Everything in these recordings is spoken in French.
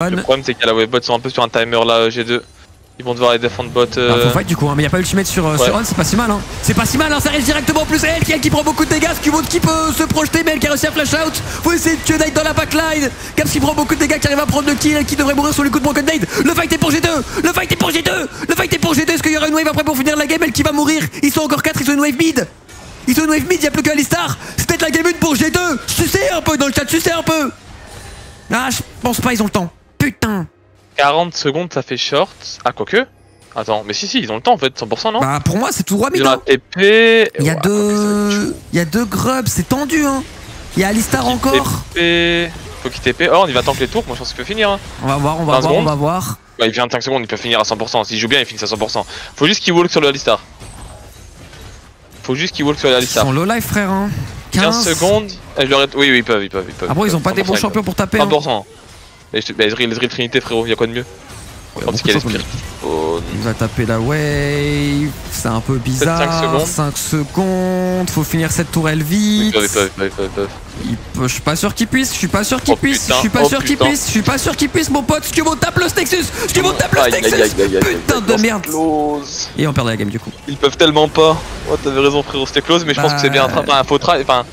Le problème c'est qu'il y a la wave bot, ils sont un peu sur un timer là, G2. Ils vont devoir les défendre bot. Faut fight du coup, hein, mais y a pas ultimate sur On, c'est pas si mal. Hein. C'est pas si mal, hein, ça reste directement en plus elle qui prend beaucoup de dégâts. Skewbot qui peut se projeter, mais elle qui a réussi à flash out. Faut essayer de tuer Nate dans la backline. Caps qui prend beaucoup de dégâts, qui arrive à prendre le kill, elle qui devrait mourir sur le coup de Broken Nate. Le fight est pour G2. Le fight est pour G2. Le fight est pour G2. Est-ce qu'il y aura une wave après pour finir la game? Elle qui va mourir. Ils sont encore 4, ils sont une wave mid. Ils sont une wave mid, y'a plus qu'Alistar. C'est peut-être la game 1 pour G2. Sucez un peu dans le chat, sucez un peu. Ah, je pense pas, ils ont le temps. Putain. 40 secondes, ça fait short. Ah, quoique. Attends, mais si, ils ont le temps en fait, 100%, non? Bah, pour moi, c'est tout droit mid. Ils ont la TP. Il y a deux grubs, c'est tendu, hein. Il y a Alistar encore. TP. Faut qu'il TP. Oh, on y va tant que les tours. Moi, je pense qu'il peut finir. Hein. On va voir, on va voir. Bah, il vient 5 secondes, il peut finir à 100%. S'il joue bien, il finit à 100%. Faut juste qu'il walk sur le Alistar. Faut juste qu'il walk sur le Alistar. Ils sont low life, frère, hein. 15 secondes. Oui, ils peuvent. Après, ils ont pas des bons champions pour taper. 100%. Hein. Bah, Ezreal Trinité, frérot, y'a quoi de mieux? Il va taper la wave, c'est un peu bizarre. 5 secondes, faut finir cette tourelle vite. Je suis pas sûr qu'il puisse, je suis pas sûr qu'il puisse, mon pote. Skewbot tape le Nexus, putain de merde. Et on perd la game du coup. Ils peuvent tellement pas. Oh, t'avais raison frérot, c'était close, mais je pense que c'est bien un faux try. Enfin,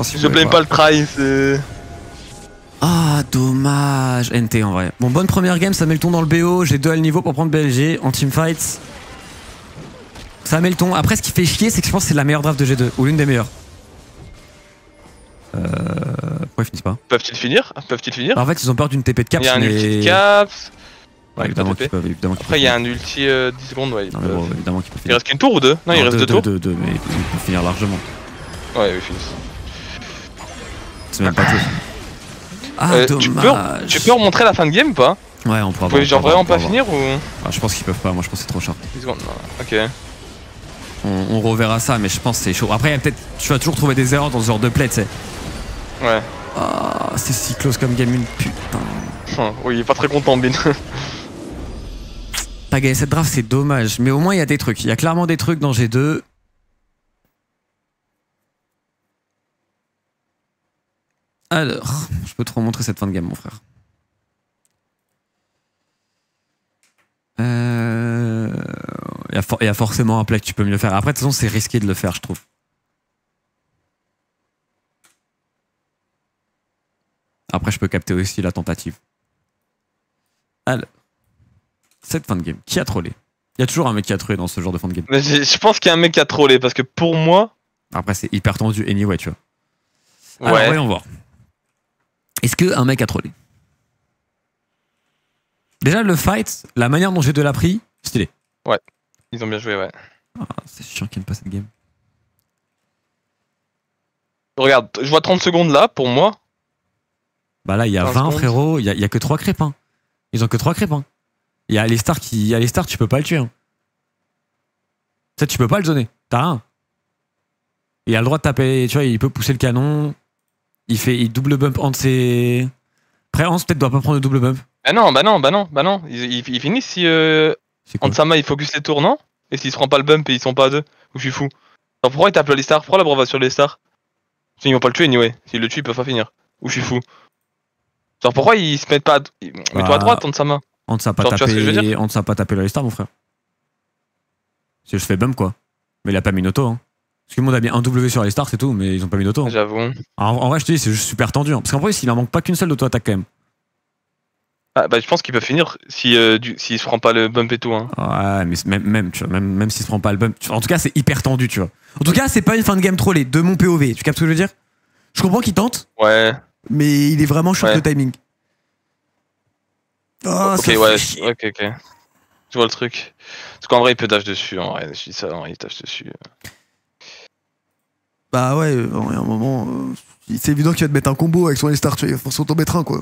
je blâme pas le try, c'est... Ah, dommage. NT en vrai. Bon, bonne première game, ça met le ton dans le BO. J'ai 2 à le niveau pour prendre BLG en teamfight. Ça met le ton. Après, ce qui fait chier, c'est que je pense que c'est la meilleure draft de G2, ou l'une des meilleures. Pourquoi ils finissent pas? Peuvent-ils finir? En fait, ils ont peur d'une TP de Caps. Il y a un ulti de Caps. Ouais, évidemment qu'ils peuvent. Après, il y a un ulti 10 secondes, ouais. Bon, évidemment qu'ils peuvent finir. Il reste qu'une tour ou deux? Non, il reste 2 tours. 2, mais ils peuvent finir largement. Ouais, ils finissent. C'est même pas tout. Ah, dommage. Tu peux remontrer la fin de game ou pas? Ouais, on pourra voir. Vous pouvez genre vraiment pas finir ou? Ah, je pense qu'ils peuvent pas, moi je pense que c'est trop short. 10 secondes, ok. On reverra ça, mais je pense que c'est chaud. Après, peut-être, tu vas toujours trouver des erreurs dans ce genre de play, tu sais. Ouais. Ah, c'est si close comme game, une putain. Oui, il est pas très content, Bin. Pas gagné cette draft, c'est dommage. Mais au moins, il y a des trucs. Il y a clairement des trucs dans G2. Alors, je peux te remontrer cette fin de game, mon frère. Il y a forcément un play que tu peux mieux faire. Après, de toute façon, c'est risqué de le faire, je trouve. Après, je peux capter aussi la tentative. Alors, cette fin de game, qui a trollé? Il y a toujours un mec qui a trollé dans ce genre de fin de game. Mais je pense qu'il y a un mec qui a trollé, parce que pour moi... Après, c'est hyper tendu anyway, tu vois. Ouais. Alors, voyons voir. Est-ce qu'un mec a trollé? Déjà, le fight, la manière dont G2 l'a pris, stylé. Ouais, ils ont bien joué, ouais. Ah, c'est chiant qu'il n'aime pas cette game. Regarde, je vois 30 secondes là, pour moi. Bah là, il y a 20, secondes. Frérot, il y a que 3 crêpes. Hein. Ils ont que 3 crêpes. Hein. Il y a Alistar qui... Alistar, tu peux pas le tuer. Hein. Ça, tu peux pas le zoner. T'as rien. Il a le droit de taper, tu vois, il peut pousser le canon. Il double bump entre ses... Après, Hans peut-être doit pas prendre le double bump. Bah non. Ils finissent si Hansama il focus les tours, non? Et s'il se prend pas le bump et ils sont pas à 2. Ou je suis fou. Alors pourquoi il tape le Alistar? Pourquoi la brava sur les stars? Ils vont pas le tuer anyway. S'ils le tuent, ils peuvent pas finir. Ou je suis fou. Genre pourquoi ils se mettent pas à... Mets-toi à droite, Hansama. Hans a pas tapé... Hans a pas tapé le Alistar, mon frère. Si je fais bump, quoi. Mais il a pas mis auto, hein. Parce que le monde a mis un W sur Alistar, c'est tout, mais ils ont pas mis d'auto. Hein. J'avoue. En vrai, je te dis, c'est juste super tendu. Hein. Parce qu'en vrai, il en manque pas qu'une seule d'auto-attaque quand même. Ah, bah, je pense qu'il peut finir s'il se prend pas le bump et tout. Hein. Ouais, mais même s'il se prend pas le bump. En tout cas, c'est hyper tendu, tu vois. En tout cas, c'est pas une fin de game trollée de mon POV. Tu captes ce que je veux dire? Je comprends qu'il tente. Ouais. Mais il est vraiment short de timing. Oh, ok, ouais, ok. Je vois le truc. Parce qu'en vrai, il peut dash dessus. En vrai, je dis ça, en vrai, il dash dessus. Bah ouais, à un moment, c'est évident qu'il va te mettre un combo avec son Alistar, tu vois, il va forcément t'en mettre un, quoi.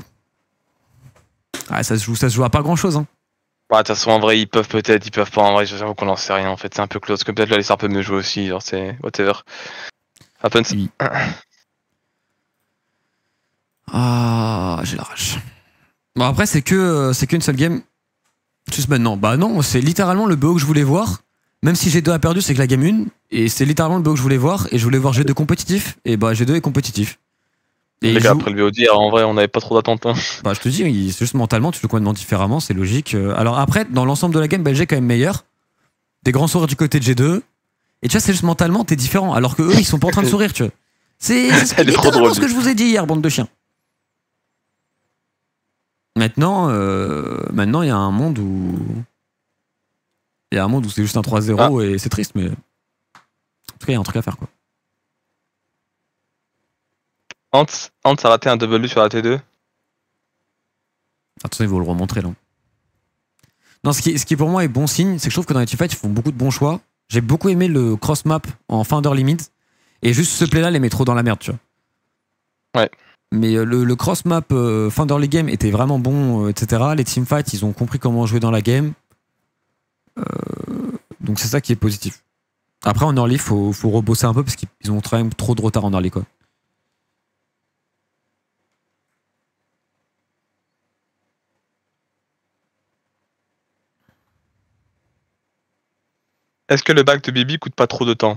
Ah, ça se joue à pas grand chose, hein. Ouais, de toute façon, en vrai, ils peuvent peut-être, ils peuvent pas. En vrai, j'avoue qu'on en sait rien, en fait, c'est un peu close. Que peut-être l'Alistar peut mieux jouer aussi, genre, c'est whatever. Happens. Oui. Ah, j'ai la rage. Bon, après, c'est qu'une seule game. Juste maintenant. Bah non, c'est littéralement le BO que je voulais voir. Même si G2 a perdu, c'est que la game 1. Et c'est littéralement le BO que je voulais voir. Et je voulais voir G2 compétitif. Et bah G2 est compétitif. Les gars, après le VOD, en vrai, on n'avait pas trop d'attentes. Hein. Bah, je te dis, c'est juste mentalement, tu joues complètement différemment, c'est logique. Alors après, dans l'ensemble de la game, BLG est quand même meilleur. Des grands sourires du côté de G2. Et tu vois, c'est juste mentalement, t'es différent. Alors que eux, ils sont pas en train de sourire, tu vois. C'est littéralement ce que je vous ai dit hier, bande de chiens. Maintenant, il y a un monde où. Il y a un monde où c'est juste un 3-0 et c'est triste, mais. En tout cas, il y a un truc à faire, quoi. Hans a raté un double sur la T2. Attention, ils vont le remontrer là. Non, ce qui pour moi est bon signe, c'est que je trouve que dans les teamfights, ils font beaucoup de bons choix. J'ai beaucoup aimé le cross map en fin d'heure limite. Et juste ce play là les met trop dans la merde, tu vois. Ouais. Mais le cross map fin d'early game était vraiment bon, etc. Les teamfights, ils ont compris comment jouer dans la game. Donc c'est ça qui est positif. Après en early, faut rebosser un peu parce qu'ils ont quand même trop de retard en early, quoi. Est-ce que le back de Bibi coûte pas trop de temps?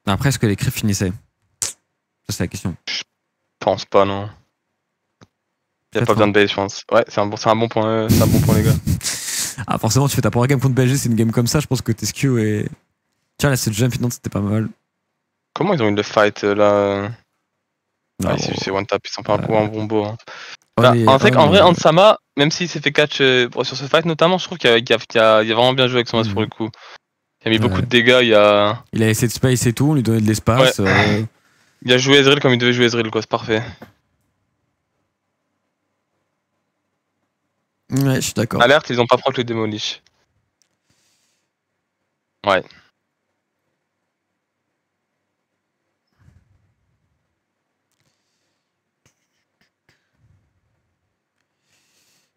Après, est-ce que les creeps finissaient? Ça, c'est la question. Je pense pas, non. Il n'y a pas besoin de base, je pense. Ouais, c'est un bon point, les gars. Ah, forcément, tu fais ta première game contre BLG, c'est une game comme ça, je pense que t'es skew et. Tiens, là, cette jump finance, c'était pas mal. Comment ils ont eu le fight là? Ah, c'est one tap, ils sont pas un peu en bombo. Hein. En vrai, Ansama, même s'il s'est fait catch sur ce fight notamment, je trouve qu'il a vraiment bien joué avec son as pour le coup. Il a mis beaucoup de dégâts, il a essayé de space et tout, on lui donnait de l'espace. Ouais. Il a joué Ezreal comme il devait jouer Ezreal, quoi, c'est parfait. Ouais, je suis d'accord. Alerte, ils ont pas proc le démolish. Ouais.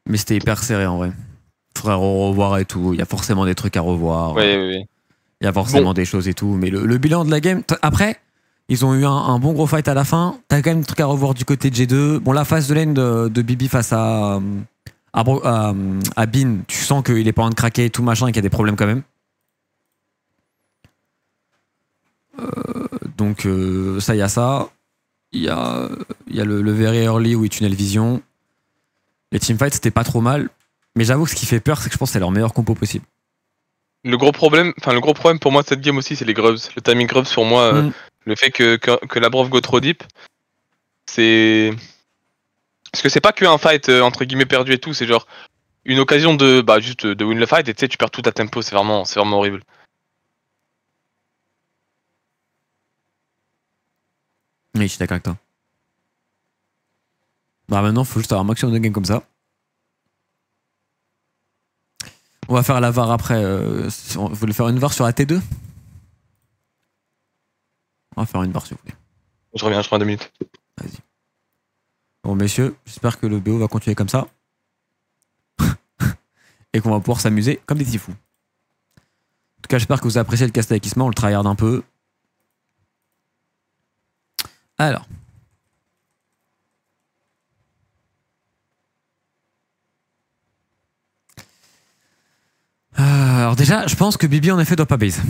Mais c'était hyper serré en vrai. Faudrait revoir et tout. Il y a forcément des trucs à revoir. Oui. Il y a forcément des choses et tout. Mais le bilan de la game. Après, ils ont eu un bon gros fight à la fin. T'as quand même des trucs à revoir du côté de G2. Bon, la phase de lane de Bibi face à Bin, tu sens qu'il est pas en train de craquer et tout machin et qu'il y a des problèmes quand même. Donc, ça, il y a ça. Il y a le very early où il tunnel vision. Les teamfights, c'était pas trop mal. Mais j'avoue que ce qui fait peur, c'est que je pense que c'est leur meilleur compo possible. Le gros problème pour moi de cette game aussi, c'est les grubs. Le timing grubs pour moi, le fait que la Brov go trop deep, c'est... Parce que c'est pas qu'un fight entre guillemets perdu et tout, c'est genre une occasion de juste de win le fight et tu sais, tu perds tout ta tempo, c'est vraiment horrible. Oui, je suis d'accord avec toi. Bah maintenant, faut juste avoir un maximum de games comme ça. On va faire la VAR après. Vous voulez faire une VAR sur la T2? On va faire une VAR si vous voulez. Je reviens 2 minutes. Vas-y. Bon messieurs, j'espère que le BO va continuer comme ça. Et qu'on va pouvoir s'amuser comme des petits fous. En tout cas, j'espère que vous avez apprécié le cast avec Isma, on le tryhard un peu. Alors. Alors déjà, je pense que Bibi en effet doit pas base.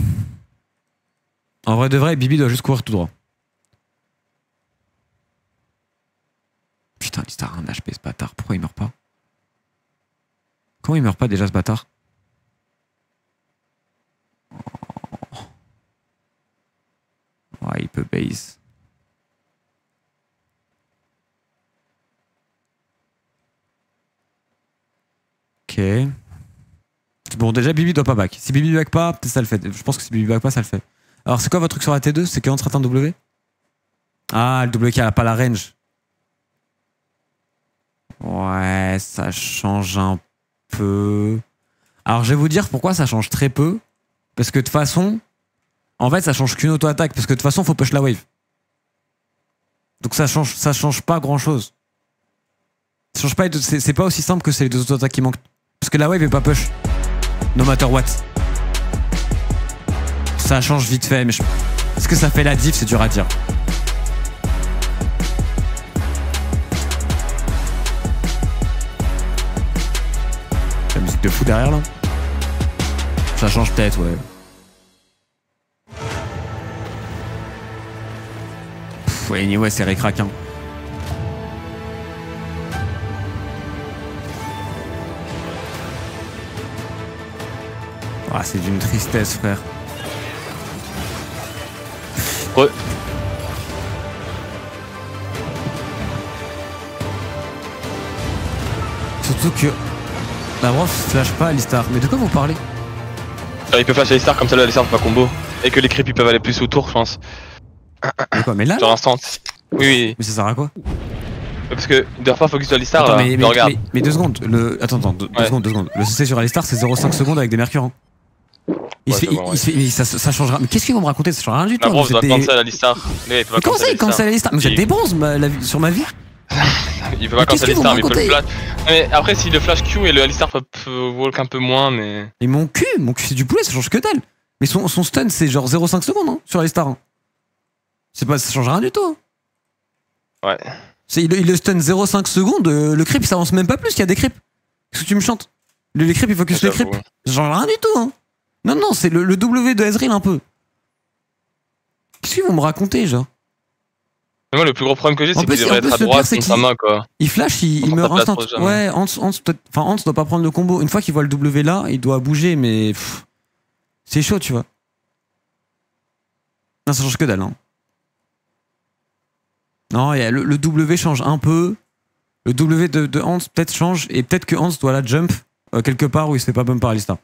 En vrai de vrai, Bibi doit juste courir tout droit. Putain, il a un HP ce bâtard. Pourquoi il meurt pas? Comment il meurt pas déjà ce bâtard? Ouais, il peut base. Ok. Bon, déjà, Bibi doit pas back. Si Bibi back pas, peut-être ça le fait. Je pense que si Bibi back pas, ça le fait. Alors, c'est quoi votre truc sur la T2? C'est qu'on sera un W? Ah, le W qui a pas la range. Ouais, ça change un peu. Alors, je vais vous dire pourquoi ça change très peu. Parce que de toute façon, en fait, ça change qu'une auto-attaque. Parce que de toute façon, faut push la wave. Donc, ça change pas grand-chose. Ça change pas. C'est pas aussi simple que c'est les deux auto-attaques qui manquent. Parce que la wave est pas push. No matter what. Ça change vite fait, mais est-ce que ça fait la diff? C'est dur à dire. La musique de fou derrière là. Ça change peut-être, ouais. Ouais, anyway, c'est récrac. Hein. Ah, c'est d'une tristesse, frère. Ouais. Surtout que la brosse flash pas Alistar. Mais de quoi vous parlez? Il peut flash Alistar comme ça, Alistar peut pas combo. Et que les creeps ils peuvent aller plus autour, je pense. Mais quoi? Mais là? Genre instant. Oui. Mais ça sert à quoi? Parce que il doit pas focus sur Alistar. Attends, regarde. Mais 2 secondes. Attends, 2 secondes. Le CC sur Alistar, c'est 0,5 secondes avec des mercures. Hein. Ça changera. Mais qu'est-ce qu'ils vont me raconter? Ça changera rien du tout. La bronze doit cancel Alistar. Mais comment ça, il cancel Alistar? Mais vous êtes des bronzes sur ma vie. Il peut pas cancel Alistar, mais il peut le flash. Mais après, si le flash Q et le Alistar peut walk un peu moins, mais. Et mon cul c'est du poulet, ça change que dalle. Mais son stun, c'est genre 0,5 secondes hein, sur Alistar. Hein. Ça change rien du tout. Hein. Ouais. Il le stun 0,5 secondes, le creep ça avance même pas plus qu'il y a des creeps. Qu'est-ce que tu me chantes? Les creeps, il focus les creeps. Ça change rien du tout. Hein. Non, c'est le W de Ezreal un peu. Qu'est-ce qu'ils vont me raconter, genre? Mais moi, le plus gros problème que j'ai, c'est qu'il devrait être à droite contre sa main, quoi. Il flash, il meurt instant. Ouais, Hans doit pas prendre le combo. Une fois qu'il voit le W là, il doit bouger, mais. C'est chaud, tu vois. Non, ça change que dalle. Hein. Non, le W change un peu. Le W de Hans peut-être change, et peut-être que Hans doit la jump quelque part où il se fait pas bump par Alistar.